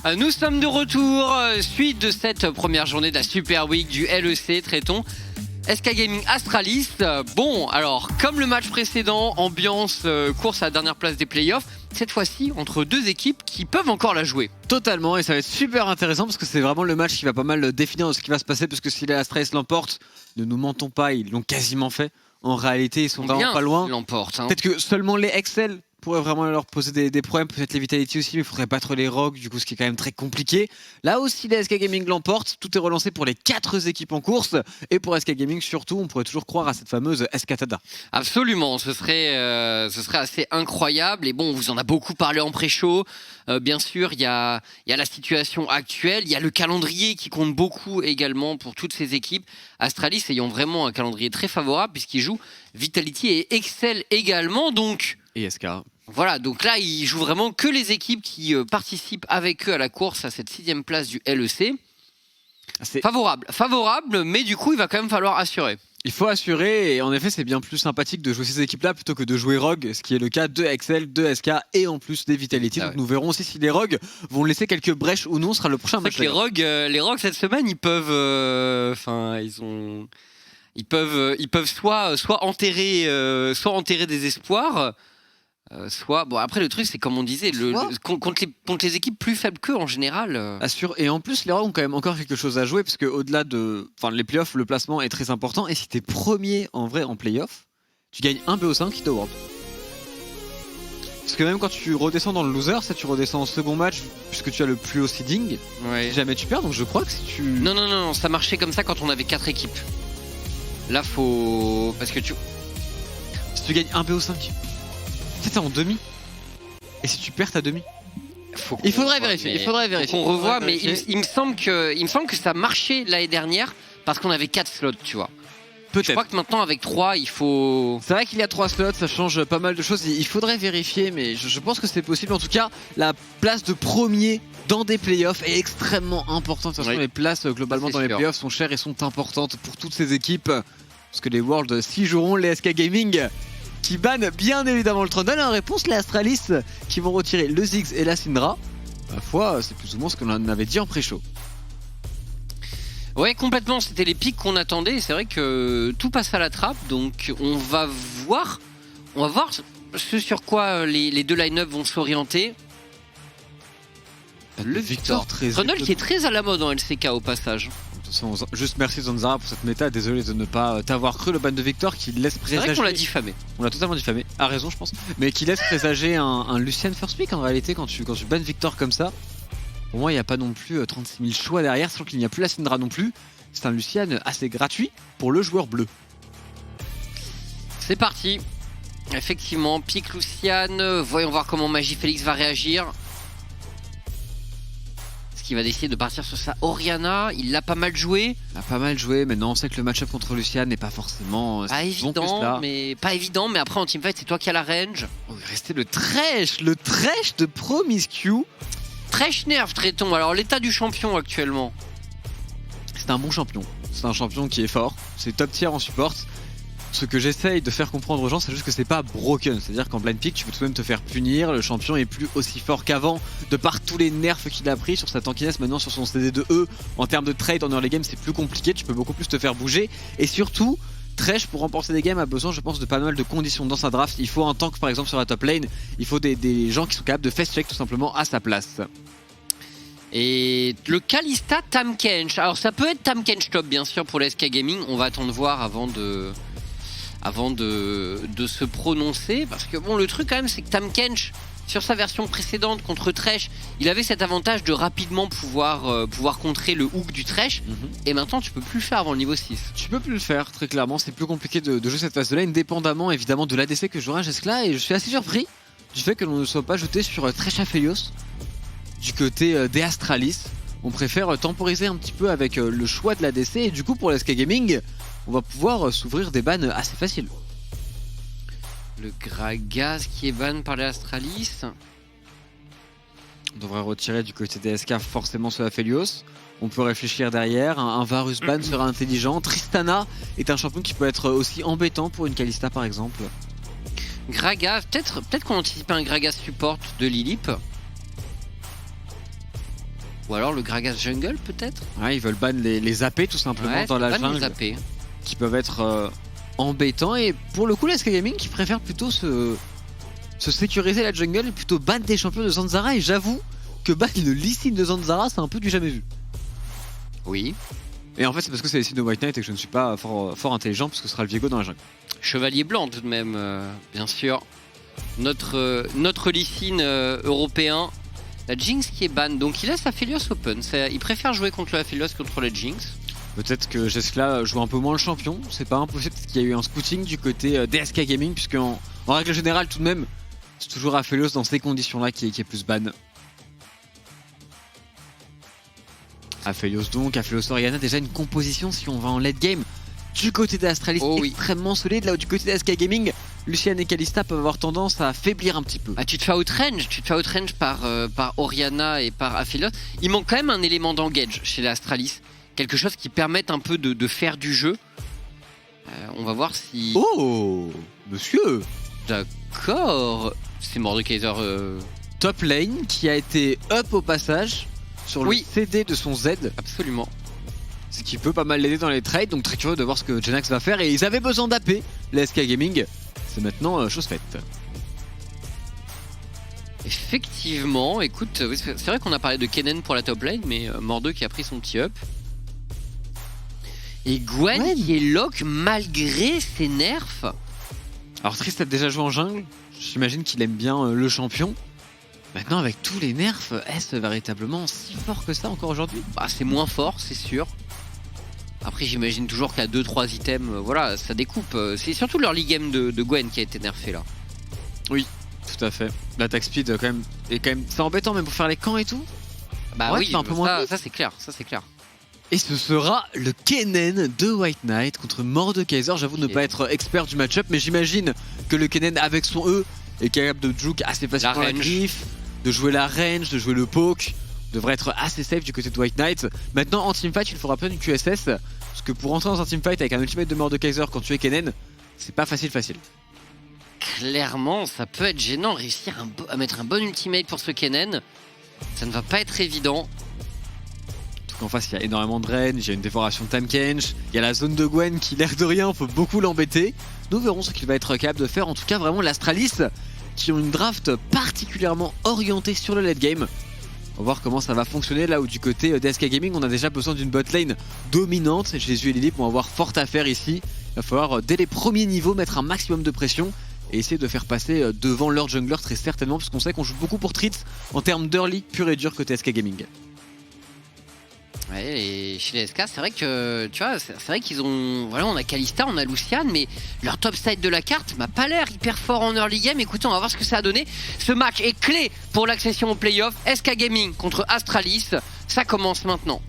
Nous sommes de retour, suite de cette première journée de la Super Week du LEC, traitons SK Gaming Astralis. Bon, alors, comme le match précédent, ambiance course à la dernière place des playoffs, cette fois-ci entre deux équipes qui peuvent encore la jouer. Totalement, et ça va être super intéressant parce que c'est vraiment le match qui va pas mal définir ce qui va se passer, parce que si les Astralis l'emportent, ne nous mentons pas, ils l'ont quasiment fait. En réalité, ils sont vraiment pas loin. Peut-être que seulement les Excel pourraient vraiment leur poser des problèmes, peut-être les Vitality aussi, mais il faudrait battre les Rogues, du coup ce qui est quand même très compliqué. Là aussi les SK Gaming l'emportent, tout est relancé pour les 4 équipes en course, et pour SK Gaming surtout, on pourrait toujours croire à cette fameuse SK Tada. Absolument, ce serait assez incroyable, et bon, on vous en a beaucoup parlé en pré-show. Bien sûr, il y a la situation actuelle, il y a le calendrier qui compte beaucoup également pour toutes ces équipes. Astralis ayant vraiment un calendrier très favorable puisqu'ils jouent Vitality et Excel également, donc... Et SK. Voilà, donc là, ils jouent vraiment que les équipes qui participent avec eux à la course à cette 6e place du LEC. Favorable, mais du coup, il va quand même falloir assurer. Il faut assurer, et en effet, c'est bien plus sympathique de jouer ces équipes-là plutôt que de jouer Rogue, ce qui est le cas de Excel, de SK et en plus des Vitality. Donc nous verrons aussi si les Rogues vont laisser quelques brèches ou non, ce sera le prochain match. Les Rogues cette semaine, ils peuvent, ils peuvent soit enterrer des espoirs. Bon, après le truc c'est comme on disait, contre les équipes plus faibles qu'eux en général. Assure. Et en plus les Rogues ont quand même encore quelque chose à jouer, parce que au-delà de, les playoffs, le placement est très important, et si t'es premier en vrai en playoffs, tu gagnes un BO5 de World. Parce que même quand tu redescends dans le loser, ça tu redescends en second match puisque tu as le plus haut seeding. Ouais. Si jamais tu perds, donc je crois que si tu... Non, ça marchait comme ça quand on avait 4 équipes. Là faut... Parce que Si tu gagnes un BO5, t'es en demi. Et si tu perds ta demi, il faudrait vérifier. On revoit, mais il me semble que ça marchait l'année dernière parce qu'on avait 4 slots, tu vois. Peut-être. Je crois que maintenant avec 3, il faut... C'est vrai qu'il y a 3 slots, ça change pas mal de choses. Il faudrait vérifier, mais je pense que c'est possible. En tout cas, la place de premier dans des playoffs est extrêmement importante. De toute façon, les places globalement dans les playoffs sont chères et sont importantes pour toutes ces équipes. Parce que les Worlds s'y joueront, les SK Gaming qui bannent bien évidemment le Trundle. En réponse, les Astralis qui vont retirer le Ziggs et la Syndra. Ma foi, c'est plus ou moins ce qu'on en avait dit en pré-show. Ouais, complètement, c'était les pics qu'on attendait, et c'est vrai que tout passe à la trappe, donc on va voir ce sur quoi les deux line-up vont s'orienter. Le Victor Trundle qui est très à la mode en LCK au passage. Juste merci Zanzara pour cette méta, désolé de ne pas t'avoir cru, le ban de Victor qui laisse présager... C'est vrai qu'on l'a diffamé. On l'a totalement diffamé, à raison je pense, mais qui laisse présager un Lucian first pick en réalité quand tu bans Victor comme ça. Pour moi il n'y a pas non plus 36 000 choix derrière, sachant qu'il n'y a plus la Syndra non plus. C'est un Lucian assez gratuit pour le joueur bleu. C'est parti. Effectivement, pique Lucian, voyons voir comment Magifélix va réagir. Il va décider de partir sur sa Orianna, il l'a pas mal joué. Maintenant on sait que le match-up contre Lucian n'est pas forcément pas évident, mais après en teamfight c'est toi qui as la range. Oh, il restait le Thresh de Promiscue. Thresh nerf traitons, alors l'état du champion actuellement. C'est un bon champion, c'est un champion qui est fort, c'est top tier en support. Ce que j'essaye de faire comprendre aux gens, c'est juste que c'est pas broken. C'est-à-dire qu'en blind pick, tu peux tout de même te faire punir. Le champion est plus aussi fort qu'avant, de par tous les nerfs qu'il a pris sur sa tankiness. Maintenant, sur son CD2E, en termes de trade en early game, c'est plus compliqué. Tu peux beaucoup plus te faire bouger. Et surtout, Thresh, pour remporter des games, a besoin, je pense, de pas mal de conditions dans sa draft. Il faut un tank, par exemple, sur la top lane. Il faut des gens qui sont capables de face check tout simplement à sa place. Et le Kalista Tahm-Kench. Alors, ça peut être Tahm-Kench top, bien sûr, pour les SK Gaming. On va attendre voir avant de se prononcer, parce que bon, le truc quand même c'est que Tahm-Kench sur sa version précédente contre Thresh, il avait cet avantage de rapidement pouvoir contrer le hook du Thresh, et maintenant tu peux plus le faire avant le niveau 6. Tu peux plus le faire, très clairement, c'est plus compliqué de jouer cette phase de lane, dépendamment évidemment de l'ADC que jouera Jeskla, et je suis assez surpris du fait que l'on ne soit pas jeté sur Thresh Aphelios du côté des Astralis. On préfère temporiser un petit peu avec le choix de l'ADC, et du coup pour la SK Gaming, on va pouvoir s'ouvrir des bans assez faciles. Le Gragas qui est ban par les Astralis. On devrait retirer du côté des SK forcément ce Aphelios. On peut réfléchir derrière, un Varus ban sera intelligent. Tristana est un champion qui peut être aussi embêtant pour une Kalista par exemple. Gragas, peut-être qu'on anticipait un Gragas support de Lilip. Ou alors le Gragas Jungle peut-être. Ouais, ils veulent ban les AP tout simplement Ouais, dans la ban les jungle, AP. qui peuvent être embêtants. Et pour le coup, la SK Gaming qui préfère plutôt se sécuriser la jungle et plutôt ban des champions de Zanzara. Et j'avoue que ban le Lee Sin de Zanzara, c'est un peu du jamais vu. Oui. Et en fait, c'est parce que c'est les Sin de White Knight et que je ne suis pas fort intelligent, parce que ce sera le Viego dans la jungle. Chevalier blanc tout de même, bien sûr. Notre Lee Sin européen. La Jinx qui est ban, donc il laisse Aphelios open. Il préfère jouer contre le Aphelios contre la Jinx. Peut-être que Jeskla joue un peu moins le champion, c'est pas impossible, peut-être qu'il y a eu un scouting du côté d'SK Gaming, puisque en règle générale tout de même, c'est toujours Aphelios dans ces conditions-là qui est plus ban. Aphelios donc, Aphelios Orianna, déjà une composition si on va en late game du côté d'Astralis extrêmement solide, là où du côté d'SK Gaming, Lucian et Kalista peuvent avoir tendance à faiblir un petit peu. Ah, tu te fais outrange par Orianna et par Aphelios. Il manque quand même un élément d'engage chez l'Astralis, quelque chose qui permette un peu de faire du jeu. On va voir si... Oh, monsieur. D'accord. C'est Mordekaiser. Top lane qui a été up au passage sur le CD de son Z. Absolument. Ce qui peut pas mal l'aider dans les trades, donc très curieux de voir ce que Genax va faire. Et ils avaient besoin d'AP, les SK Gaming. C'est maintenant chose faite. Effectivement, écoute, c'est vrai qu'on a parlé de Kennen pour la top lane, mais Mordeux qui a pris son petit up. Et Gwen qui est lock malgré ses nerfs. Alors Trist a déjà joué en jungle, j'imagine qu'il aime bien le champion. Maintenant avec tous les nerfs, est-ce véritablement si fort que ça encore aujourd'hui? Bah c'est moins fort, c'est sûr. Après j'imagine toujours qu'à 2-3 items, voilà, ça découpe. C'est surtout l'early game de Gwen qui a été nerfé là. Oui, tout à fait. L'attaque speed est quand même c'est embêtant même pour faire les camps et tout. Bah ouais, oui, un peu moins ça c'est clair, ça c'est clair. Et ce sera le Kennen de White Knight contre Mordekaiser. J'avoue ne pas être expert du match-up, mais j'imagine que le Kennen avec son E est capable de juke assez facilement la griffe, de jouer la range, de jouer le poke. Devrait être assez safe du côté de White Knight. Maintenant en teamfight il faudra prendre une QSS, parce que pour rentrer dans un teamfight avec un ultimate de Mordekaiser quand tu es Kennen, c'est pas facile. Clairement ça peut être gênant, réussir à mettre un bon ultimate pour ce Kennen. Ça ne va pas être évident. En face, il y a énormément de range, il y a une dévoration de Tahm-Kench, il y a la zone de Gwen qui, l'air de rien, faut beaucoup l'embêter. Nous verrons ce qu'il va être capable de faire. En tout cas, vraiment, l'Astralis qui ont une draft particulièrement orientée sur le late game. On va voir comment ça va fonctionner là où du côté d'SK Gaming, on a déjà besoin d'une bot lane dominante. Jésus et Lilip vont avoir fort à faire ici. Il va falloir, dès les premiers niveaux, mettre un maximum de pression et essayer de faire passer devant leur jungler très certainement, parce qu'on sait qu'on joue beaucoup pour Tritz en termes d'early pur et dur côté SK Gaming. Ouais, et chez les SK, c'est vrai que tu vois, c'est vrai qu'ils ont. Voilà, on a Kalista, on a Lucian, mais leur top side de la carte m'a pas l'air hyper fort en early game. Écoutez, on va voir ce que ça a donné. Ce match est clé pour l'accession au playoff. SK Gaming contre Astralis, ça commence maintenant.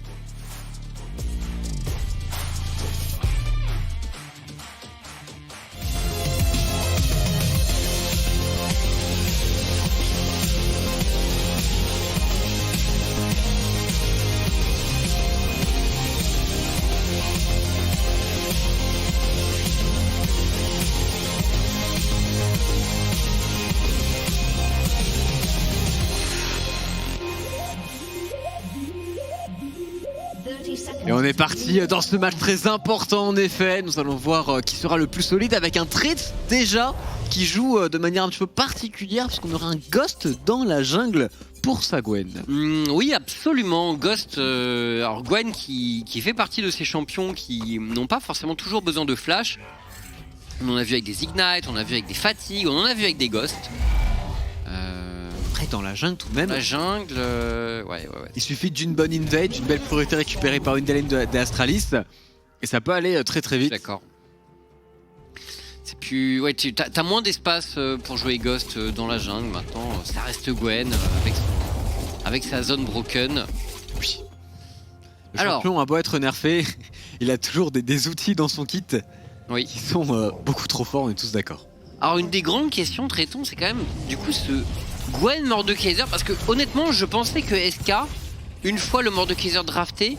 Et on est parti dans ce match très important en effet. Nous allons voir qui sera le plus solide avec un Tritz déjà qui joue de manière un petit peu particulière, parce qu'on aura un Ghost dans la jungle pour sa Gwen. Oui, absolument. Ghost, alors Gwen qui fait partie de ces champions qui n'ont pas forcément toujours besoin de flash. On en a vu avec des Ignite, on en a vu avec des fatigues, on en a vu avec des Ghosts. Après dans la jungle tout de même. La jungle, ouais. Il suffit d'une bonne invade, d'une belle priorité récupérée par une des lanes d'Astralis, et ça peut aller très vite. D'accord. C'est plus, ouais, t'as moins d'espace pour jouer Ghost dans la jungle maintenant. Ça reste Gwen avec sa zone broken. Oui. Le champion a beau être nerfé, il a toujours des outils dans son kit qui sont beaucoup trop forts, on est tous d'accord. Alors une des grandes questions, Tréton, c'est quand même du coup ce Gwen Mordekaiser, parce que honnêtement je pensais que SK, une fois le Mordekaiser drafté,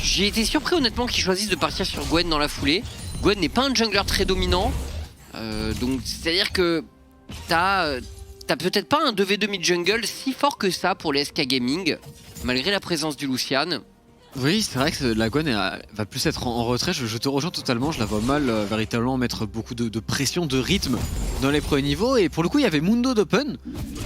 j'ai été surpris honnêtement qu'ils choisissent de partir sur Gwen dans la foulée. Gwen n'est pas un jungler très dominant, donc c'est à dire que t'as t'as peut-être pas un 2v2 mid-jungle si fort que ça pour les SK Gaming, malgré la présence du Lucian. Oui, c'est vrai que la Gwen va plus être en retrait, je te rejoins totalement, je la vois mal véritablement mettre beaucoup de pression, de rythme dans les premiers niveaux, et pour le coup il y avait Mundo d'Open,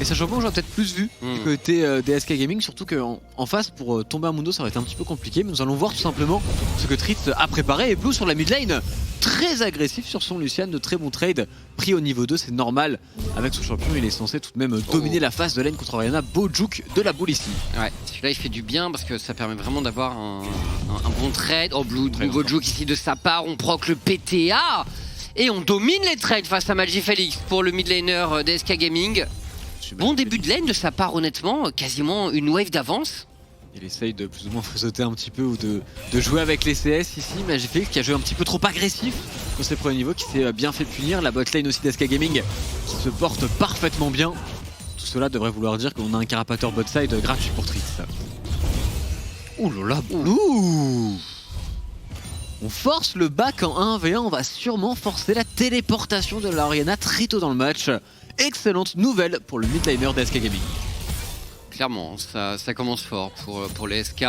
et sachant que j'aurais peut-être plus vu du côté des SK Gaming, surtout qu'en face pour tomber à Mundo ça aurait été un petit peu compliqué, mais nous allons voir tout simplement ce que Tritz a préparé, et Blue sur la mid lane, très agressif sur son Lucian, de très bon trade, pris au niveau 2, c'est normal, avec son champion il est censé tout de même dominer la phase de lane contre Orianna, beau juke de la boule ici. Ouais, celui-là il fait du bien parce que ça permet vraiment d'avoir un bon trade. Oh, Blue, nouveau juke ici de sa part, on proc le PTA et on domine les trades face à Magifélix pour le mid laner d'SK Gaming. Bon début de lane de sa part honnêtement, quasiment une wave d'avance. Il essaye de plus ou moins frissoter un petit peu ou de jouer avec les CS ici. Magifélix qui a joué un petit peu trop agressif sur ses premiers niveaux, qui s'est bien fait punir. La botlane aussi d'SK Gaming qui se porte parfaitement bien. Tout cela devrait vouloir dire qu'on a un carapateur botside gratuit pour Tritz. Ouh là là, Blue. On force le back en 1v1, on va sûrement forcer la téléportation de la Orianna très tôt dans le match. Excellente nouvelle pour le mid laner d'SK Gaming. Clairement, ça commence fort pour les SK.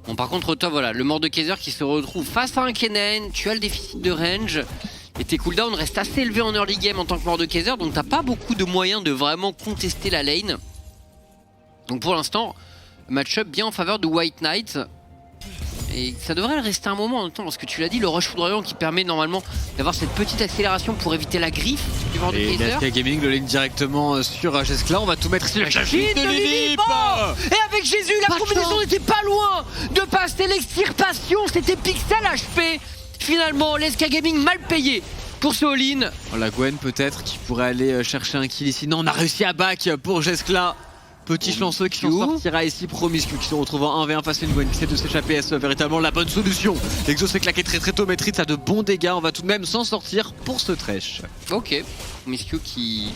Bon, par contre, toi, voilà, le Mordekaiser qui se retrouve face à un Kennen, tu as le déficit de range, et tes cooldowns restent assez élevés en early game en tant que Mordekaiser, donc t'as pas beaucoup de moyens de vraiment contester la lane. Donc pour l'instant, match-up bien en faveur de White Knight. Et ça devrait le rester un moment en même temps, parce que tu l'as dit, le rush foudroyant qui permet normalement d'avoir cette petite accélération pour éviter la griffe du Mordekaiser. Et SK Gaming le ligne directement sur Jeskla, on va tout mettre sur le chachine de l'Elip. Et avec Jésus, la combinaison n'était pas loin de passer l'extirpation, c'était pixel HP. Finalement, l'SK Gaming mal payé pour ce all-in. Oh, la Gwen peut-être qui pourrait aller chercher un kill ici. Non, on a réussi à back pour Jeskla. Petit chanceux qui s'en sortira ici, Promiscu qui se retrouve en 1v1 face à une Gwen qui essaie de s'échapper. Est-ce véritablement la bonne solution? L'exo s'est claqué très tôt, mais Tritz a de bons dégâts. On va tout de même s'en sortir pour ce trèche. Ok, Promiscu qui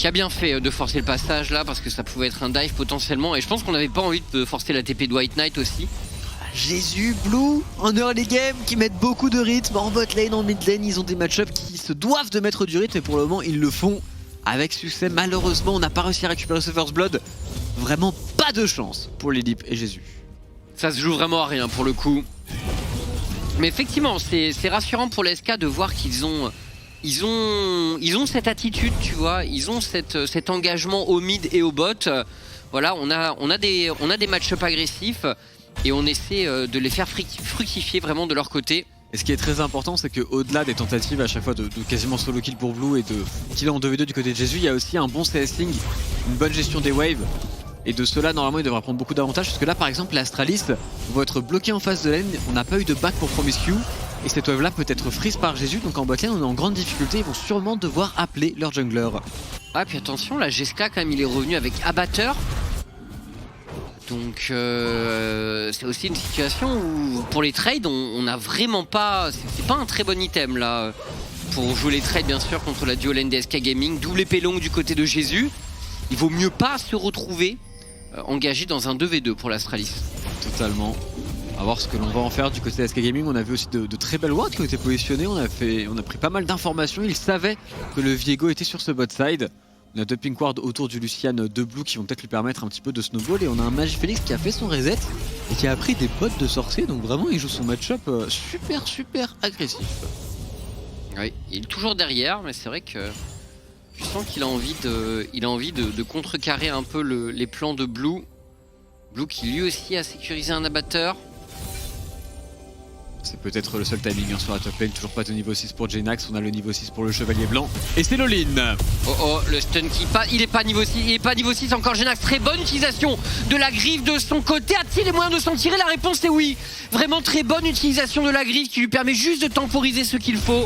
a bien fait de forcer le passage là parce que ça pouvait être un dive potentiellement. Et je pense qu'on n'avait pas envie de forcer la TP de White Knight aussi. Jésus, Blue, en early game qui mettent beaucoup de rythme. En bot lane, en mid lane, ils ont des match-ups qui se doivent de mettre du rythme et pour le moment ils le font avec succès. Malheureusement, on n'a pas réussi à récupérer ce First Blood. Vraiment pas de chance pour l'Elip et Jésus. Ça se joue vraiment à rien pour le coup. Mais effectivement, c'est rassurant pour les SK de voir qu'ils ont cette attitude, tu vois. Ils ont cet engagement au mid et au bot. Voilà, on a des match-up agressifs et on essaie de les faire fructifier vraiment de leur côté. Et ce qui est très important, c'est qu'au-delà des tentatives à chaque fois de quasiment solo kill pour Blue et de kill en 2v2 du côté de Jésus, il y a aussi un bon CSing, une bonne gestion des waves. Et de cela, normalement, il devra prendre beaucoup d'avantages. Parce que là, par exemple, l'Astralis va être bloqué en face de lane. On n'a pas eu de back pour Promiscu. Et cette wave-là peut être freeze par Jésus. Donc en botlane, on est en grande difficulté. Ils vont sûrement devoir appeler leur jungler. Ah, puis attention, la Jeskla, quand même, il est revenu avec abatteur. Donc c'est aussi une situation où pour les trades on n'a vraiment pas, c'est pas un très bon item là pour jouer les trades bien sûr contre la duo lane des SK Gaming. Double épée longue du côté de Jésus, il vaut mieux pas se retrouver engagé dans un 2v2 pour l'Astralis. Totalement. À voir ce que l'on va en faire du côté de SK Gaming. On a vu aussi de très belles wards qui ont été positionnées, on a pris pas mal d'informations. Ils savaient que le Viego était sur ce bot side. On a deux pink wards autour du Lucian de Blue qui vont peut-être lui permettre un petit peu de snowball. Et on a un Magifélix qui a fait son reset et qui a pris des potes de sorcier. Donc vraiment il joue son match-up super agressif. Oui, il est toujours derrière, mais c'est vrai que tu sens qu'il a envie de contrecarrer un peu les plans de Blue. Blue qui lui aussi a sécurisé un abatteur. C'est peut-être le seul timing sur la top lane, toujours pas de niveau 6 pour Jnax, on a le niveau 6 pour le Chevalier Blanc. Et c'est l'all-in. Oh, le stun qui passe, il est pas niveau 6, il est pas niveau 6 encore Jnax. Très bonne utilisation de la griffe de son côté. A-t-il les moyens de s'en tirer? La réponse est oui. Vraiment très bonne utilisation de la griffe qui lui permet juste de temporiser ce qu'il faut.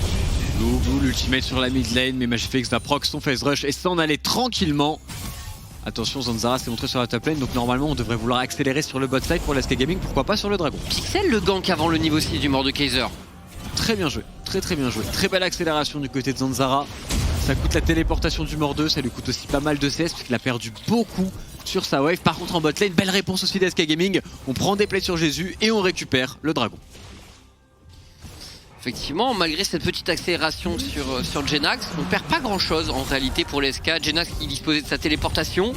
Blue, l'ultimate sur la mid lane, mais Magifélix va proc son phase rush et s'en aller tranquillement. Attention, Zanzara s'est montré sur la top lane, donc normalement on devrait vouloir accélérer sur le bot side pour l'SK Gaming, pourquoi pas sur le dragon. Pixel le gank avant le niveau 6 du Mordekaiser. Très bien joué, très bien joué. Très belle accélération du côté de Zanzara. Ça coûte la téléportation du Mord 2, ça lui coûte aussi pas mal de CS parce qu'il a perdu beaucoup sur sa wave. Par contre en bot lane, belle réponse aussi d'SK Gaming. On prend des plays sur Jésus et on récupère le dragon. Effectivement, malgré cette petite accélération sur Genax, on perd pas grand chose en réalité pour les SK. Genax qui disposait de sa téléportation.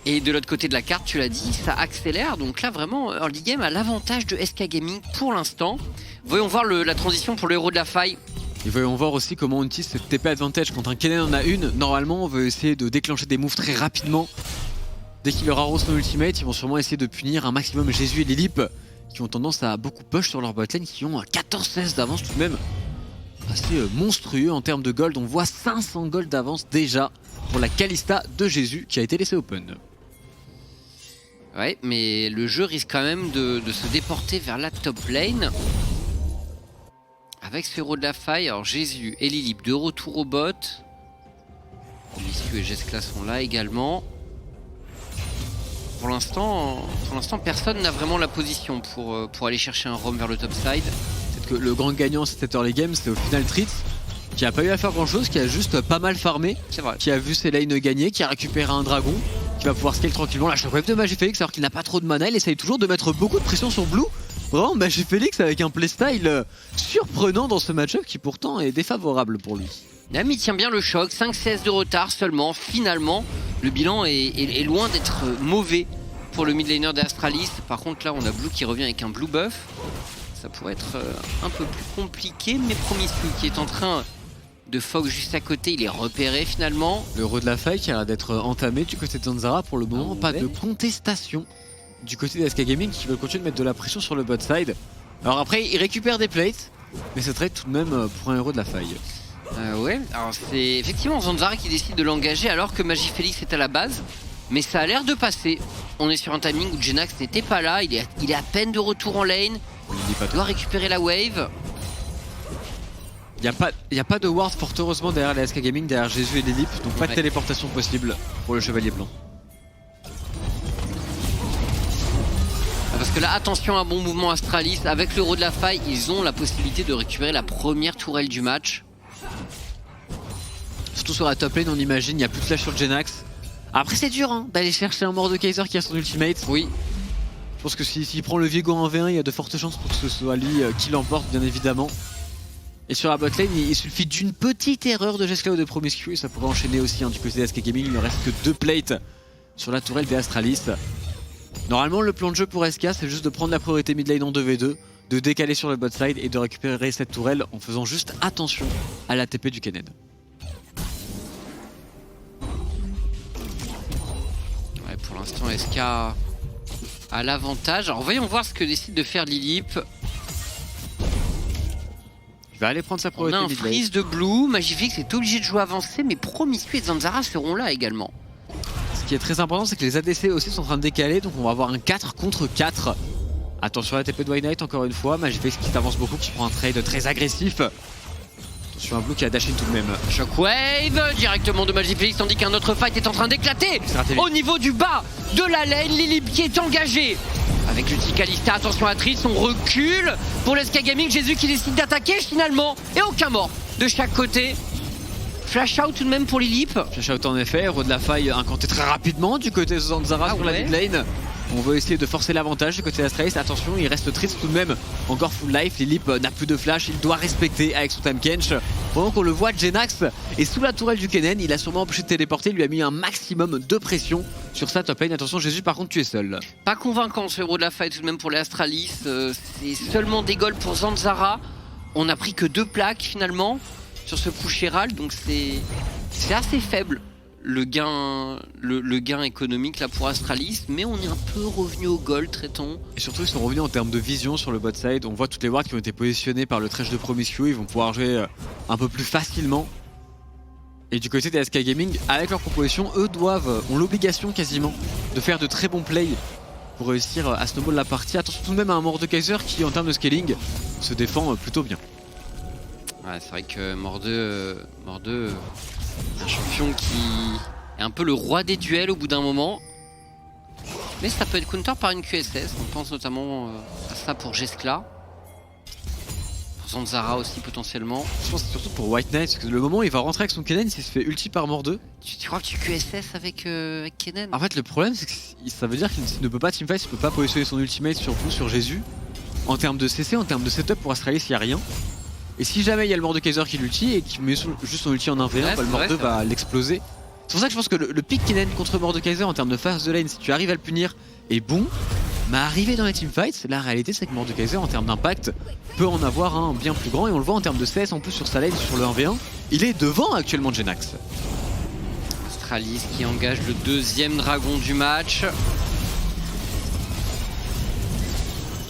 Et de l'autre côté de la carte, tu l'as dit, ça accélère. Donc là, vraiment, Early Game a l'avantage de SK Gaming pour l'instant. Voyons voir la transition pour le héros de la faille. Et voyons voir aussi comment on utilise cette TP advantage. Quand un Kennen en a une, normalement, on veut essayer de déclencher des moves très rapidement. Dès qu'il aura Rose son ultimate, ils vont sûrement essayer de punir un maximum Jésus et Lilip, qui ont tendance à beaucoup push sur leur botlane, qui ont 14-16 d'avance tout de même. Assez monstrueux en termes de gold. On voit 500 gold d'avance déjà pour la Kalista de Jésus qui a été laissée open. Ouais, mais le jeu risque quand même de se déporter vers la top lane. Avec ce héros de la faille, alors Jésus et Lilip de retour au bot. Lisieux et Jeskla sont là également. Pour l'instant, personne n'a vraiment la position pour aller chercher un roam vers le top side. Peut-être que le grand gagnant cette early game, c'est au final Tritz, qui a pas eu à faire grand chose, qui a juste pas mal farmé, C'est vrai. qui a vu ses lanes gagner, qui a récupéré un dragon, qui va pouvoir scale tranquillement la shockwave de Magifélix alors qu'il n'a pas trop de mana. Il essaye toujours de mettre beaucoup de pression sur Blue. Vraiment Magifélix avec un playstyle surprenant dans ce match-up qui pourtant est défavorable pour lui. Là, mais il tient bien le choc, 5 CS de retard seulement. Finalement, le bilan est loin d'être mauvais pour le mid laner d'Astralis. Par contre, là, on a Blue qui revient avec un Blue buff. Ça pourrait être un peu plus compliqué, mais Promiscu qui est en train de fog juste à côté, il est repéré finalement. Le héros de la faille qui a l'air d'être entamé du côté de Zanzara pour le moment, pas de contestation du côté des SK Gaming qui veulent continuer de mettre de la pression sur le bot side. Alors après, il récupère des plates, mais c'est très tout de même pour un héros de la faille. Ouais, alors c'est effectivement Zanzara qui décide de l'engager alors que Magifélix est à la base. Mais ça a l'air de passer. On est sur un timing où Genax n'était pas là, il est à peine de retour en lane. Il doit récupérer la wave. Il n'y a pas de ward fort heureusement derrière les SK Gaming, derrière Jésus et Lilip, donc pas de Ouais. téléportation possible pour le chevalier blanc. Parce que là, attention à un bon mouvement Astralis. Avec l'euro de la faille, ils ont la possibilité de récupérer la première tourelle du match. Surtout sur la top lane, on imagine, il n'y a plus de flash sur Genax. Après c'est dur hein, d'aller chercher un Mordekaiser qui a son ultimate. Oui, Je pense que s'il prend le Viego en V1, il y a de fortes chances pour que ce soit lui qui l'emporte bien évidemment. Et sur la botlane, il suffit d'une petite erreur de Jeskla ou de Promiscu et ça pourrait enchaîner aussi hein, du côté des SK Gaming. Il ne reste que 2 plates sur la tourelle des Astralis. Normalement le plan de jeu pour SK c'est juste de prendre la priorité mid lane en 2v2, de décaler sur le bot side et de récupérer cette tourelle en faisant juste attention à la TP du Kennen. ouais, pour l'instant SK a l'avantage. Alors voyons voir ce que décide de faire Lilip. Il va aller prendre sa On priorité a un mid lane. freeze de Blue, Magifix est obligé de jouer avancé, mais Promiscu et Zanzara seront là également. Ce qui est très important, c'est que les ADC aussi sont en train de décaler, donc on va avoir un 4 contre 4. Attention à la TP de White Knight encore une fois, Magifix qui avance beaucoup, qui prend un trade très agressif. Attention à Blue qui a dash in tout de même. Shockwave directement de Magifix, tandis qu'un autre fight est en train d'éclater C'est raté. au niveau du bas de la lane. Lilip qui est engagé avec l'ulti Kalista. Attention à Tritz, on recule pour l'SK Gaming. Jésus qui décide d'attaquer finalement et aucun mort de chaque côté. Flash out tout de même pour Lilip. Flash out en effet, héros de la faille incanté très rapidement du côté de Zanzara sur la ouais. mid lane. On veut essayer de forcer l'avantage du côté d'Astralis. Attention, il reste triste tout de même. Encore full life. Lilip n'a plus de flash. Il doit respecter avec son time kench. Pendant qu'on le voit, Genax est sous la tourelle du Kennen. Il a sûrement empêché de téléporter. Il lui a mis un maximum de pression sur sa top lane. Attention, Jésus, par contre, tu es seul. Pas convaincant ce héros de la fight tout de même pour les Astralis. C'est seulement des golds pour Zanzara. On n'a pris que 2 plaques finalement sur ce push Herald, donc c'est assez faible le gain économique là pour Astralis, mais on est un peu revenu au gold, traitons. Et surtout, ils sont revenus en termes de vision sur le bot side. On voit toutes les wards qui ont été positionnées par le Thresh de Promiscu. Ils vont pouvoir jouer un peu plus facilement. Et du côté des SK Gaming, avec leur proposition, eux ont l'obligation quasiment de faire de très bons plays pour réussir à snowball la partie. Attention tout de même à un Mordekaiser qui, en termes de scaling, se défend plutôt bien. Ouais, c'est vrai que Mordeux, un champion qui est un peu le roi des duels au bout d'un moment. Mais ça peut être counter par une QSS, on pense notamment à ça pour Jeskla. Pour Zanzara aussi potentiellement. Je pense que c'est surtout pour White Knight, parce que le moment où il va rentrer avec son Kennen, s'il se fait ulti par Mordeux. Tu crois que tu QSS avec Kennen? En fait, le problème, c'est que ça veut dire qu'il ne peut pas teamfight, il ne peut pas positionner son ultimate sur Jésus. En termes de CC, en termes de setup pour Astralis, il n'y a rien. Et si jamais il y a le Mordekaiser qui l'ulti et qui met juste son ulti en 1v1, Ouais, le Mord 2 va l'exploser. C'est pour ça que je pense que le pick Kennen contre Mordekaiser en termes de phase de lane, si tu arrives à le punir, est bon. Mais arrivé dans les teamfights, la réalité c'est que Mordekaiser en termes d'impact peut en avoir un bien plus grand. Et on le voit en termes de CS en plus sur sa lane, sur le 1v1. Il est devant actuellement Genax. Astralis qui engage le deuxième dragon du match.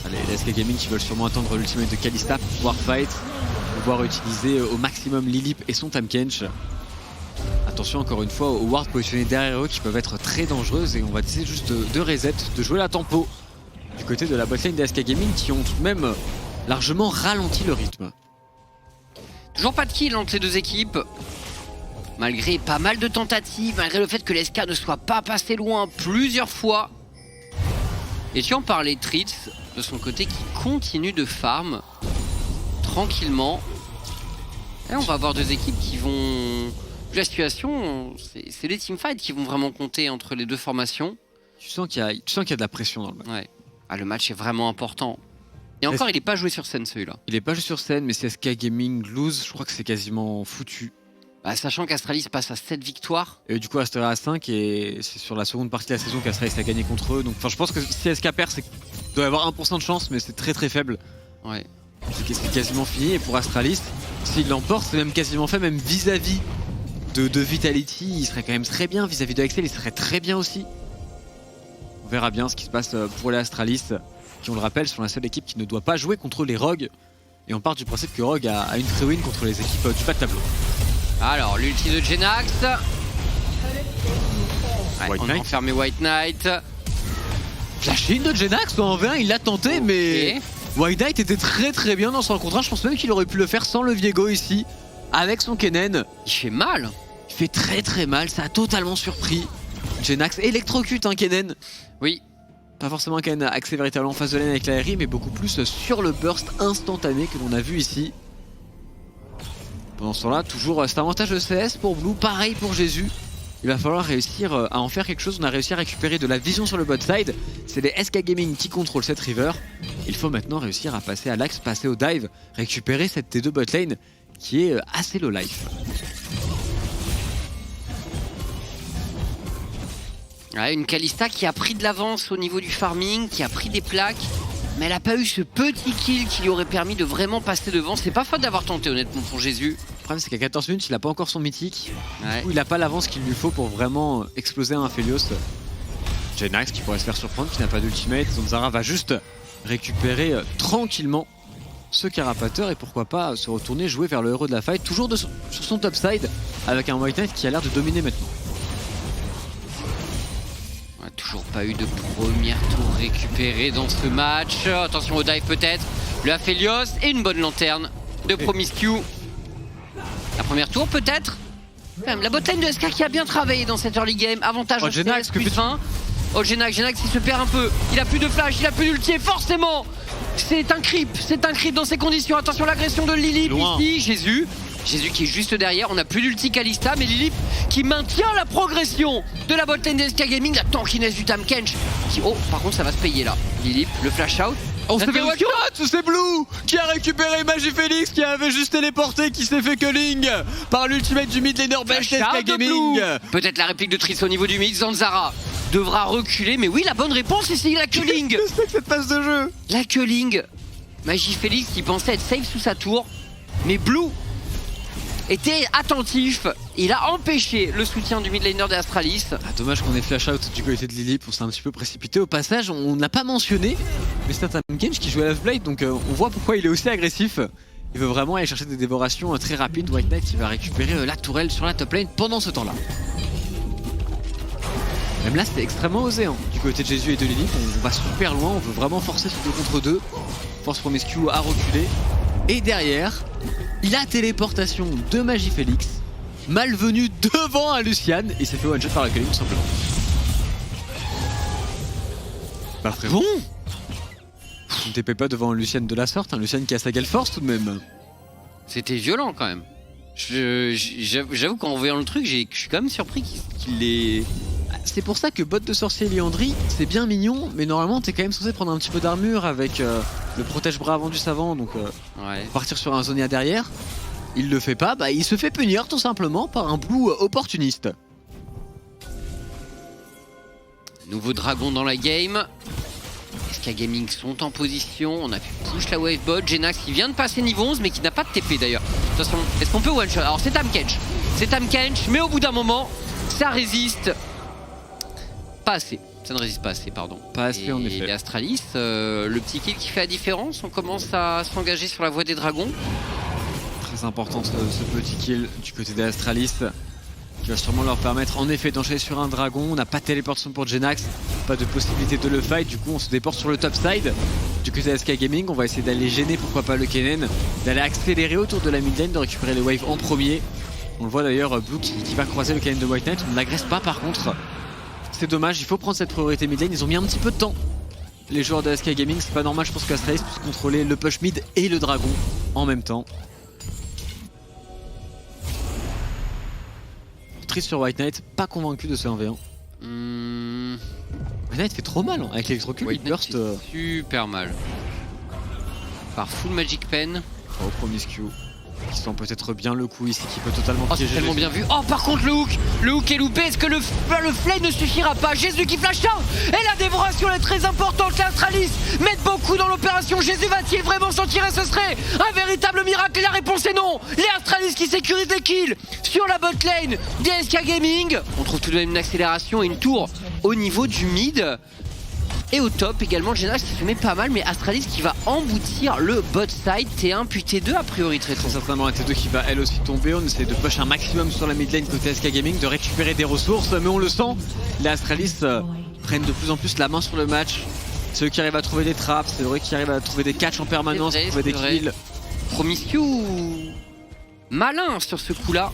Allez, les SK Gaming qui veulent sûrement attendre l'ultimate de Kalista pour pouvoir fight, pouvoir utiliser au maximum Lilip et son Tahm-Kench. Attention encore une fois aux wards positionnés derrière eux qui peuvent être très dangereuses, et on va essayer juste de reset, de jouer la tempo du côté de la botlane des SK Gaming qui ont tout de même largement ralenti le rythme. Toujours pas de kill entre les deux équipes. Malgré pas mal de tentatives, malgré le fait que les SK ne soient pas passés loin plusieurs fois. Et tu en parlais, Tritz, de son côté, qui continue de farm tranquillement. Et on va avoir deux équipes qui vont... La situation, c'est les teamfights qui vont vraiment compter entre les deux formations. Tu sens qu'il y a de la pression dans le match. Ouais. Ah, le match est vraiment important. Et encore, il n'est pas joué sur scène celui-là. Il est pas joué sur scène, mais si SK Gaming lose, je crois que c'est quasiment foutu. Bah, sachant qu'Astralis passe à 7 victoires. Et du coup, Astralis à 5, et c'est sur la seconde partie de la saison qu'Astralis a gagné contre eux. Donc je pense que si SK perd, il doit y avoir 1% de chance, mais c'est très très faible. Ouais. C'est quasiment fini, et pour Astralis, s'il l'emporte, c'est même quasiment fait, même vis-à-vis de Vitality, il serait quand même très bien, vis-à-vis de Axel, il serait très bien aussi. On verra bien ce qui se passe pour les Astralis, qui, on le rappelle, sont la seule équipe qui ne doit pas jouer contre les Rogues. Et on part du principe que Rogue a une free win contre les équipes du bas de tableau. Alors, l'ulti de Genax. Ouais, White on a Knight. enfermé White Knight. Flash in de Genax en 1v1, il l'a tenté, mais White Knight était très très bien dans son contre 1. Je pense même qu'il aurait pu le faire sans le Viego ici, avec son Kennen. Il fait mal. Il fait très très mal, ça a totalement surpris. Genax électrocute un Kennen. Oui. Pas forcément un Kennen axé véritablement en phase de lane avec la RI, mais beaucoup plus sur le burst instantané que l'on a vu ici. Pendant ce temps-là, toujours cet avantage de CS pour Blue, pareil pour Jésus. Il va falloir réussir à en faire quelque chose. On a réussi à récupérer de la vision sur le bot side. C'est les SK Gaming qui contrôlent cette river. Il faut maintenant réussir à passer à l'axe, passer au dive, récupérer cette T2 bot lane qui est assez low life. Ouais, une Kalista qui a pris de l'avance au niveau du farming, qui a pris des plaques. Mais elle n'a pas eu ce petit kill qui lui aurait permis de vraiment passer devant. C'est pas faute d'avoir tenté, honnêtement, pour Jésus. Le problème, c'est qu'à 14 minutes, il n'a pas encore son mythique. Ouais. Du coup, il n'a pas l'avance qu'il lui faut pour vraiment exploser un Aphelios. Genax qui pourrait se faire surprendre, qui n'a pas d'ultimate. Zanzara va juste récupérer tranquillement ce carapateur et pourquoi pas se retourner jouer vers le héros de la fight. Toujours sur son top side avec un White Knight qui a l'air de dominer maintenant. On n'a toujours pas eu de premier tour récupéré dans ce match. Attention au dive peut-être. Le Aphelios et une bonne lanterne de Promiscu. La première tour peut-être. La botlane de SK qui a bien travaillé dans cette early game. Avantage en Genax, CS plus 1. Oh Genax il se perd un peu. Il a plus de flash, il a plus d'ulti. Forcément c'est un creep dans ces conditions. Attention l'agression de Lilip ici. Jésus qui est juste derrière. On n'a plus d'ulti Kalista, mais Lilip qui maintient la progression de la botlane de SK Gaming. La tankiness du Tahm-Kench. Oh par contre ça va se payer là. Lilip, le flash out. On s'est fait one shot, c'est Blue qui a récupéré Magifélix qui avait juste téléporté, qui s'est fait culling par l'ultimate du mid laner belge SK Gaming. Peut-être la réplique de Tris au niveau du mid. Zanzara devra reculer, mais oui la bonne réponse ici, la culling. Qu'est-ce que c'est que cette phase de jeu? La culling. Magifélix qui pensait être safe sous sa tour, mais Blue était attentif. Il a empêché le soutien du mid laner d'Astralis. Ah, dommage qu'on ait flash out du côté de Lilip, on s'est un petit peu précipité. Au passage, on n'a pas mentionné, mais c'est un Tahm-Kench qui joue à Love-Blade, donc on voit pourquoi il est aussi agressif. Il veut vraiment aller chercher des dévorations très rapides. White Knight qui va récupérer la tourelle sur la top lane pendant ce temps-là. Même là, c'était extrêmement osé hein. Du côté de Jésus et de Lilip, on va super loin, on veut vraiment forcer ce 2 contre 2. Force Promiscu à reculer. Et derrière, la téléportation de Magifélix, malvenue devant un Lucian, et s'est fait one shot par la culling tout simplement. Bah frérot, bon, on ne TP pas devant un Lucian de la sorte, un Lucian qui a sa gale force tout de même. C'était violent quand même. J'avoue qu'en voyant le truc, je suis quand même surpris qu'il ait c'est pour ça que bot de sorcier Liandry, c'est bien mignon, mais normalement t'es quand même censé prendre un petit peu d'armure avec le protège bras avant du savant, donc partir sur un Zonia derrière. Il le fait pas, bah il se fait punir tout simplement par un blue opportuniste. Nouveau dragon dans la game. SK Gaming sont en position, on a pu push la wave bot. Jenax qui vient de passer niveau 11 mais qui n'a pas de TP d'ailleurs. Attention, est-ce qu'on peut one shot? Alors c'est Tamkench, mais au bout d'un moment, ça résiste pas assez. Ça ne résiste pas assez, pardon. Pas assez en effet. Et les Astralis, le petit kill qui fait la différence, on commence à s'engager sur la voie des dragons. Très important ce petit kill du côté des Astralis, qui va sûrement leur permettre en effet d'enchaîner sur un dragon. On n'a pas de téléportation pour Jenax, pas de possibilité de le fight, du coup on se déporte sur le top side. Du côté de SK Gaming, on va essayer d'aller gêner pourquoi pas le Kennen, d'aller accélérer autour de la mid lane, de récupérer les waves en premier. On le voit d'ailleurs, Blue qui va croiser le Kennen de White Knight, on ne l'agresse pas par contre. C'est dommage, il faut prendre cette priorité mid lane, ils ont mis un petit peu de temps. Les joueurs de SK Gaming, c'est pas normal, je pense qu'Astralis puisse contrôler le push mid et le dragon en même temps. Triste sur White Knight, pas convaincu de ce 1v1. White Knight fait trop mal hein. Avec l'électrocule, il burst super mal. Par full magic pen. Oh, promiscue. Qui sent peut-être bien le coup ici, qui peut totalement piéger. C'est tellement bien vu. Oh, par contre, le hook est loupé. Est-ce que le flame ne suffira pas? Jésus qui flash out. Et la dévoration est très importante. Les Astralis mettent beaucoup dans l'opération. Jésus va-t-il vraiment s'en tirer? Ce serait un véritable miracle. Et la réponse est non. Les Astralis qui sécurisent les kills sur la bot lane des SK Gaming. On trouve tout de même une accélération et une tour au niveau du mid. Et au top également Jenax qui se met pas mal, mais Astralis qui va emboutir le bot side. T1 puis T2 a priori très tôt. Certainement la T2 qui va elle aussi tomber. On essaie de push un maximum sur la mid lane côté SK Gaming, de récupérer des ressources, mais on le sent, les Astralis prennent de plus en plus la main sur le match. C'est eux qui arrivent à trouver des traps, c'est vrai qu'ils arrivent à trouver des catchs en permanence, trouver des kills. Promiscue malin sur ce coup là.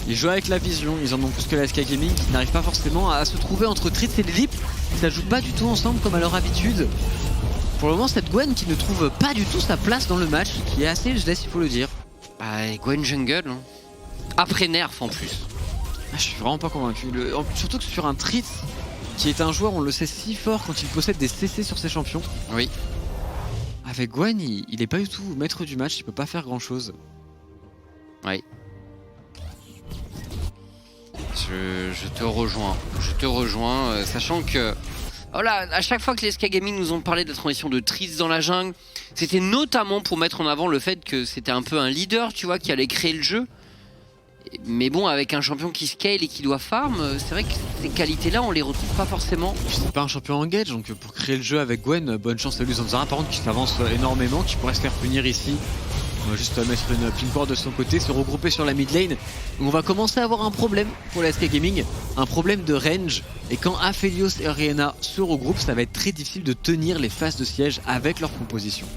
Ils jouent avec la vision, ils en ont plus que la SK Gaming qui n'arrive pas forcément à se trouver entre Tritz et Lilip. Ça joue pas du tout ensemble comme à leur habitude. Pour le moment, cette Gwen qui ne trouve pas du tout sa place dans le match, qui est assez useless, il faut le dire. Bah, Gwen jungle, hein. Après nerf en plus. Je suis vraiment pas convaincu. Surtout que sur un Tritz, qui est un joueur, on le sait, si fort quand il possède des CC sur ses champions. Oui. Avec Gwen, il est pas du tout maître du match, il peut pas faire grand chose. Oui. Je te rejoins, sachant que voilà, à chaque fois que les SK Gaming nous ont parlé d'être en mission de Tritz dans la jungle, c'était notamment pour mettre en avant le fait que c'était un peu un leader, tu vois, qui allait créer le jeu. Mais bon, avec un champion qui scale et qui doit farm, c'est vrai que ces qualités-là, on les retrouve pas forcément. C'est pas un champion engage, donc pour créer le jeu avec Gwen, bonne chance à lui. Zanzara par contre qui s'avance énormément, qui pourrait se faire punir ici. On va juste mettre une pinboard de son côté, se regrouper sur la mid lane. On va commencer à avoir un problème pour la SK Gaming, un problème de range. Et quand Aphelios et Oriana se regroupent, ça va être très difficile de tenir les phases de siège avec leur composition.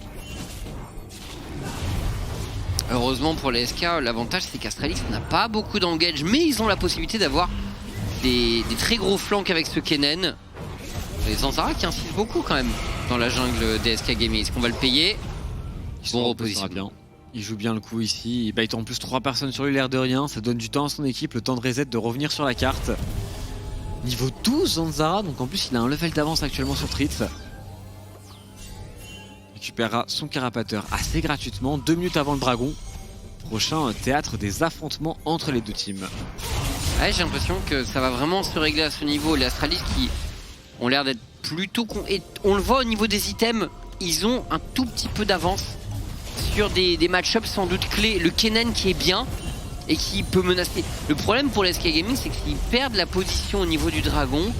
Heureusement pour les SK, l'avantage c'est qu'Astralis n'a pas beaucoup d'engage, mais ils ont la possibilité d'avoir des très gros flanks avec ce Kennen. Les Zanzara qui insistent beaucoup quand même dans la jungle des SK Gaming. Est-ce qu'on va le payer? Bon reposition. Bien. Il joue bien le coup ici, il bait en plus 3 personnes sur lui, l'air de rien, ça donne du temps à son équipe, le temps de reset, de revenir sur la carte. Niveau 12 Zanzara, donc en plus il a un level d'avance actuellement sur Tritz. Récupérera son carapateur assez gratuitement, 2 minutes avant le dragon. Prochain théâtre des affrontements entre les deux teams. Ouais, j'ai l'impression que ça va vraiment se régler à ce niveau. Les Astralis qui ont l'air d'être plutôt... Et on le voit au niveau des items, ils ont un tout petit peu d'avance sur des match-ups sans doute clés. Le Kennen qui est bien et qui peut menacer. Le problème pour les SK Gaming, c'est que s'ils perdent la position au niveau du dragon,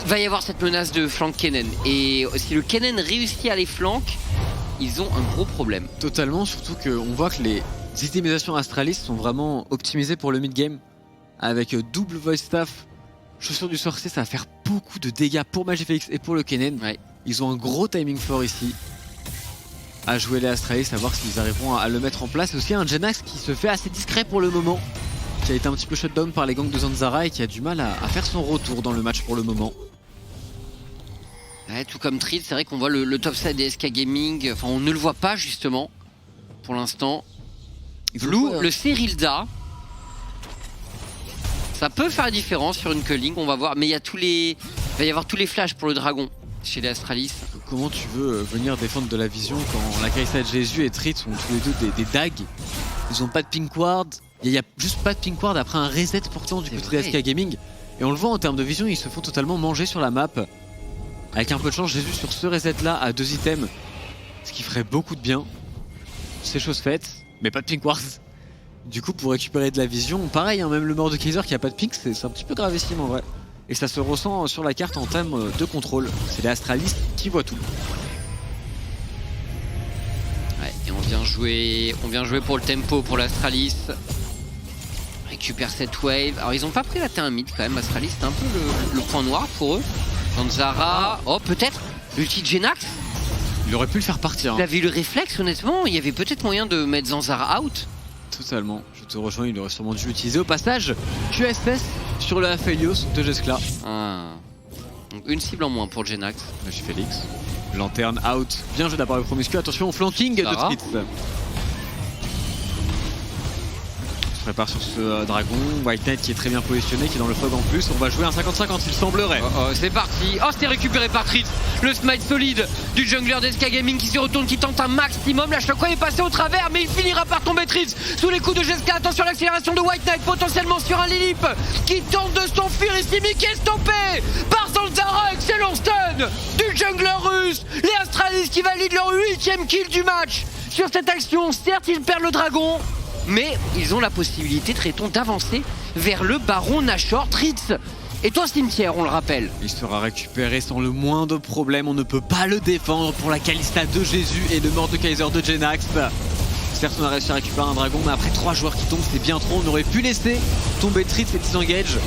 il va y avoir cette menace de flank Kennen. Et si le Kennen réussit à les flank, ils ont un gros problème. Totalement, surtout qu'on voit que les itemisations Astralis sont vraiment optimisées pour le mid-game. Avec double voice staff, chaussure du sorcier, ça va faire beaucoup de dégâts pour Magifélix et pour le Kennen. Ouais. Ils ont un gros timing fort ici à jouer les Astralis, à voir s'ils arriveront à le mettre en place. Et aussi un Jenax qui se fait assez discret pour le moment, qui a été un petit peu shutdown par les gangs de Zanzara et qui a du mal à faire son retour dans le match pour le moment. Ouais, tout comme Tritz, c'est vrai qu'on voit le top side des SK Gaming, enfin on ne le voit pas justement pour l'instant. Blue, le Serilda, Ça peut faire la différence sur une culling, on va voir. Mais il va y avoir tous les flashs pour le dragon chez les Astralis. Comment tu veux venir défendre de la vision quand la Kai'Sa de Jésus et Tritz ont tous les deux des dagues? Ils ont pas de pink ward. Il y a juste pas de pink ward après un reset pourtant du côté de SK Gaming. Et on le voit en termes de vision, ils se font totalement manger sur la map. Avec un peu de chance, Jésus sur ce reset là à 2 items. Ce qui ferait beaucoup de bien. C'est chose faite, mais pas de pink ward. Du coup, pour récupérer de la vision, pareil, hein, même le mort de Kaiser qui a pas de pink, c'est un petit peu gravissime en vrai. Et ça se ressent sur la carte en termes de contrôle. C'est les Astralis qui voient tout. Ouais, et on vient jouer pour le tempo pour l'Astralis. Récupère cette wave. Alors ils ont pas pris la T1 mid quand même, Astralis, c'est un peu le point noir pour eux. Zanzara, oh peut-être l'ulti de Genax. Il aurait pu le faire partir. Il avait eu le réflexe honnêtement, il y avait peut-être moyen de mettre Zanzara out. Totalement, je te rejoins, il aurait sûrement dû l'utiliser. Au passage, QSS sur le Aphelios de Jeskla. Donc une cible en moins pour le Genax. J'ai Félix. Lanterne out. Bien joué d'abord le promiscu. Attention au flanking de Tritz. On se prépare sur ce dragon. White Knight qui est très bien positionné, qui est dans le fog en plus. On va jouer un 50-50, il semblerait. C'est parti. Oh, c'était récupéré par Tritz. Le smite solide du jungler d'SK Gaming qui se retourne, qui tente un maximum. La Shockwave est passé au travers, mais il finira par tomber Tritz sous les coups de Jeska. Attention à l'accélération de White Knight, potentiellement sur un Lilip qui tente de s'enfuir ici, mais qui est stoppé par Zanzara. Excellent stun du jungler russe. Les Astralis qui valident leur 8ème kill du match sur cette action. Certes, ils perdent le dragon, mais ils ont la possibilité, traitons, d'avancer vers le baron Nashor. Tritz est au cimetière, on le rappelle. Il sera récupéré sans le moindre problème. On ne peut pas le défendre pour la Kalista de Jésus et le mort de Kaiser de Genax. Certes, on a réussi à récupérer un dragon, mais après 3 joueurs qui tombent, c'est bien trop. On aurait pu laisser tomber Tritz et disengage.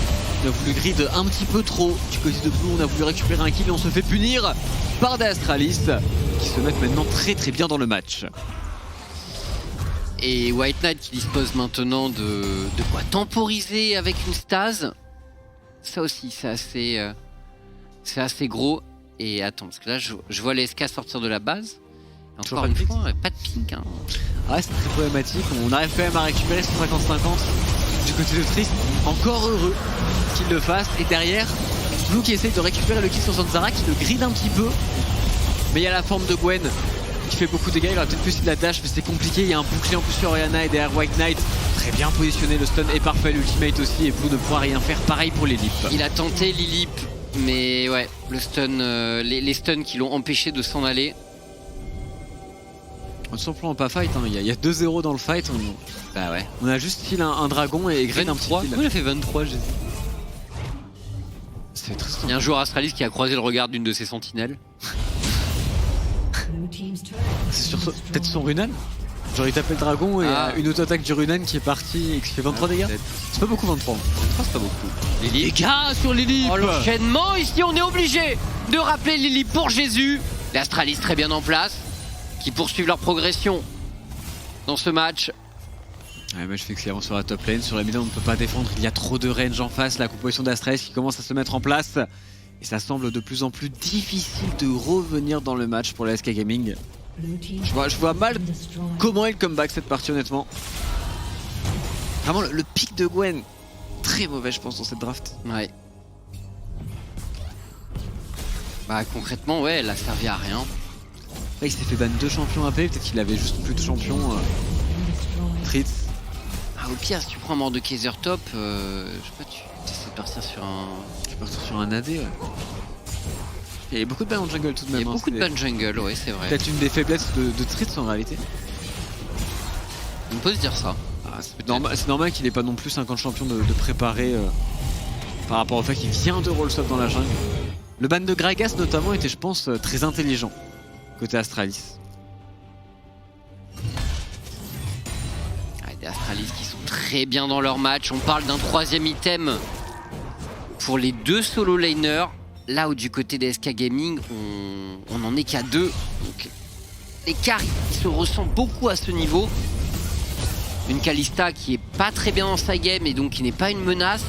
On a voulu grid un petit peu trop du côté de Blue. On a voulu récupérer un kill et on se fait punir par des Astralis qui se mettent maintenant très très bien dans le match. Et White Knight qui dispose maintenant de quoi temporiser avec une stase. Ça aussi, c'est assez gros. Et attends, parce que là, je vois les SK sortir de la base. Et encore une fois, pas de pink. Hein. Ouais, c'est très problématique. On arrive quand même à récupérer ce 50-50 du côté de Tritz. Encore heureux qu'il le fasse. Et derrière, Blue qui essaye de récupérer le kill sur Zanzara, qui le gride un petit peu. Mais il y a la forme de Gwen qui fait beaucoup de dégâts. Il aurait peut-être pu essayer de la dash, mais c'est compliqué. Il y a un bouclier en plus sur Orianna et derrière White Knight. Très bien positionné, le stun est parfait, l'ultimate aussi. Et Blue ne pourra rien faire. Pareil pour les Lip. Il a tenté Lilip, mais ouais, le stun, les stuns qui l'ont empêché de s'en aller. Simplement pas fight, hein. Il y a 2-0 dans le fight. Bah ouais. On a juste kill un dragon et grid un petit kill. Il a fait 23, j'ai dit. C'est triste. Il y a un joueur Astralis qui a croisé le regard d'une de ses sentinelles. C'est sur peut-être son Runan. Genre il tapait le dragon et une auto-attaque du Runan qui est partie et qui fait 23 dégâts. C'est pas beaucoup 23. 23 c'est pas beaucoup. Les dégâts sur Lilip. Oh l'enchaînement ici, on est obligé de rappeler Lilip pour Jésus. Les Astralis très bien en place, qui poursuivent leur progression dans ce match. Ouais, mais je fais clairement sur la top lane, sur la mid on ne peut pas défendre, il y a trop de range en face, la composition d'Astralis qui commence à se mettre en place. Et ça semble de plus en plus difficile de revenir dans le match pour la SK Gaming. Je vois mal comment est le comeback cette partie honnêtement. Vraiment le pic de Gwen, très mauvais je pense dans cette draft. Ouais. Bah concrètement ouais, elle a servi à rien. Là il s'est fait ban 2 champions AP, peut-être qu'il avait juste plus de champions. Tritz. Ah au pire si tu prends un mort de Kaiser top, je sais pas, tu essaies de partir sur un... Tu peux partir sur un AD ouais. Il y a beaucoup de bans en jungle tout de même. Il y a beaucoup de bans jungle, ouais c'est vrai. Peut-être une des faiblesses de Tritz en réalité. On peut se dire ça. Ah, c'est normal qu'il ait pas non plus 50 champions de préparer par rapport au fait qu'il vient de roll stop dans la jungle. Le ban de Gragas notamment était je pense très intelligent côté Astralis. Des Astralis qui sont très bien dans leur match. On parle d'un 3ème item pour les 2 solo laners. Là où du côté des SK Gaming, on en est qu'à 2. Donc l'écart il se ressent beaucoup à ce niveau. Une Kalista qui est pas très bien dans sa game et donc qui n'est pas une menace.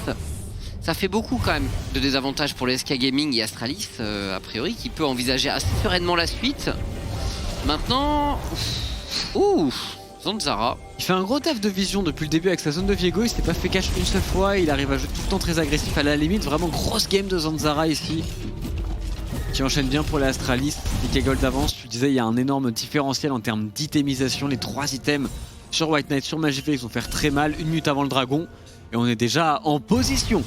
Ça fait beaucoup quand même de désavantages pour les SK Gaming et Astralis, a priori, qui peut envisager assez sereinement la suite. Maintenant... Ouh, Zanzara. Il fait un gros taf de vision depuis le début avec sa zone de Viego, il s'était pas fait catch une seule fois, il arrive à jouer tout le temps très agressif à la limite, vraiment grosse game de Zanzara ici. Qui enchaîne bien pour les Astralis, DK Gold d'avance, tu disais il y a un énorme différentiel en termes d'itemisation, les 3 items sur White Knight, sur Magiflex vont faire très mal, 1 minute avant le dragon, et on est déjà en position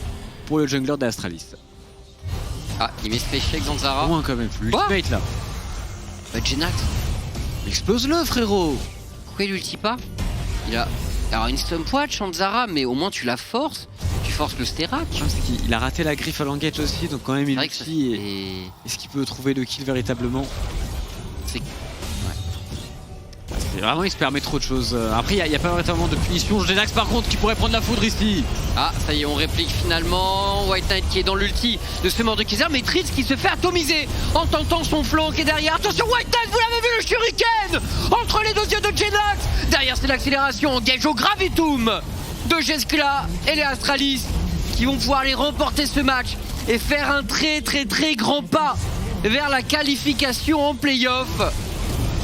pour le jungler d'Astralis. Ah, il met space check Zanzara. Loin quand même, l'ultimate là. Bah, Jenax, Explose-le frérot. pourquoi il ulti pas? Il a. Alors une stump watch Zanzara, mais au moins tu la forces. Tu forces le Sterak. Le problème, c'est qu'il a raté la griffe à l'engage aussi, donc quand même il ulti. Et... Est-ce qu'il peut trouver le kill véritablement? C'est... Vraiment, il se permet trop de choses. Après, il n'y a pas véritablement de punition. Jenax par contre qui pourrait prendre la foudre ici. Ah, ça y est, on réplique finalement. White Knight qui est dans l'ulti de ce mort de Kaiser, mais Tritz qui se fait atomiser en tentant son flanc qui est derrière. Attention, White Knight, vous l'avez vu, le shuriken entre les deux yeux de Jenax. Derrière, c'est l'accélération. Engage au gravitum de Jeskla et les Astralis qui vont pouvoir aller remporter ce match et faire un très grand pas vers la qualification en playoff.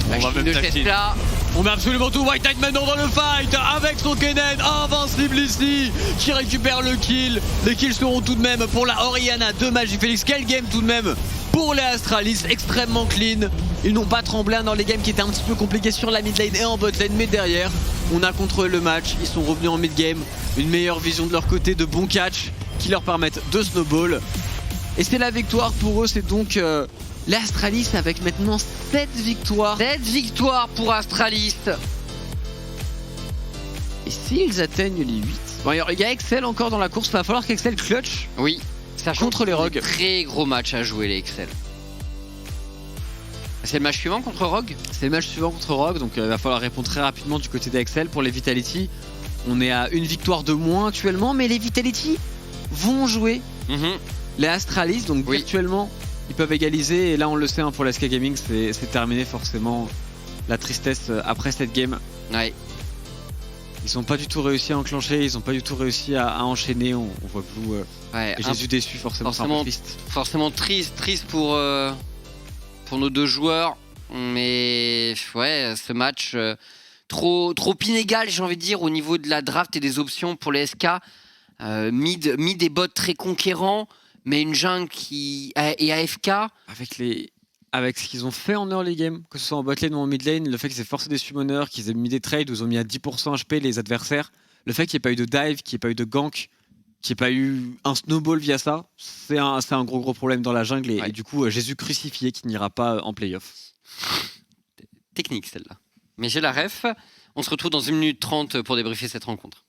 La va chine même de tactile. Jeskla. On met absolument tout. White Knight maintenant dans le fight avec son Kennen invincible ici qui récupère le kill. Les kills seront tout de même pour la Orianna de Magiflex. Quel game tout de même pour les Astralis, extrêmement clean. Ils n'ont pas tremblé dans les games qui étaient un petit peu compliqués sur la mid lane et en bot lane, mais derrière on a contrôlé le match. Ils sont revenus en mid game, une meilleure vision de leur côté, de bons catch qui leur permettent de snowball. Et c'est la victoire pour eux, c'est donc les Astralis avec maintenant 7 victoires. 7 victoires pour Astralis. Et s'ils atteignent les 8, bon, il y a Excel encore dans la course, il va falloir qu'Excel clutch. Oui, sachant Contre les Rogues. Très gros match à jouer les Excel. C'est le match suivant contre Rogue. C'est le match suivant contre Rogue, donc il va falloir répondre très rapidement du côté d'Excel. Pour les Vitality, on est à une victoire de moins actuellement, mais les Vitality vont jouer les Astralis, donc Oui. virtuellement ils peuvent égaliser. Et là on le sait, hein, pour la SK Gaming c'est terminé forcément. La tristesse après cette game. Ouais. Ils n'ont pas du tout réussi à enclencher, ils n'ont pas du tout réussi à enchaîner. On voit Blue Ouais, et Jésus déçu, forcément c'est un peu triste. Forcément triste pour nos deux joueurs. Mais ouais, ce match trop inégal, j'ai envie de dire, au niveau de la draft et des options pour les SK. Mid et bot très conquérants, mais une jungle qui est AFK. Avec ce qu'ils ont fait en early game, que ce soit en bot lane ou en mid lane, le fait qu'ils aient forcé des summoners, qu'ils aient mis des trades où ils ont mis à 10% HP les adversaires, le fait qu'il n'y ait pas eu de dive, qu'il n'y ait pas eu de gank, qu'il n'y ait pas eu un snowball via ça, c'est un gros problème dans la jungle et du coup Jésus crucifié qui n'ira pas en playoff. Technique celle-là. Mais j'ai la ref. On se retrouve dans 1 minute 30 pour débriefer cette rencontre.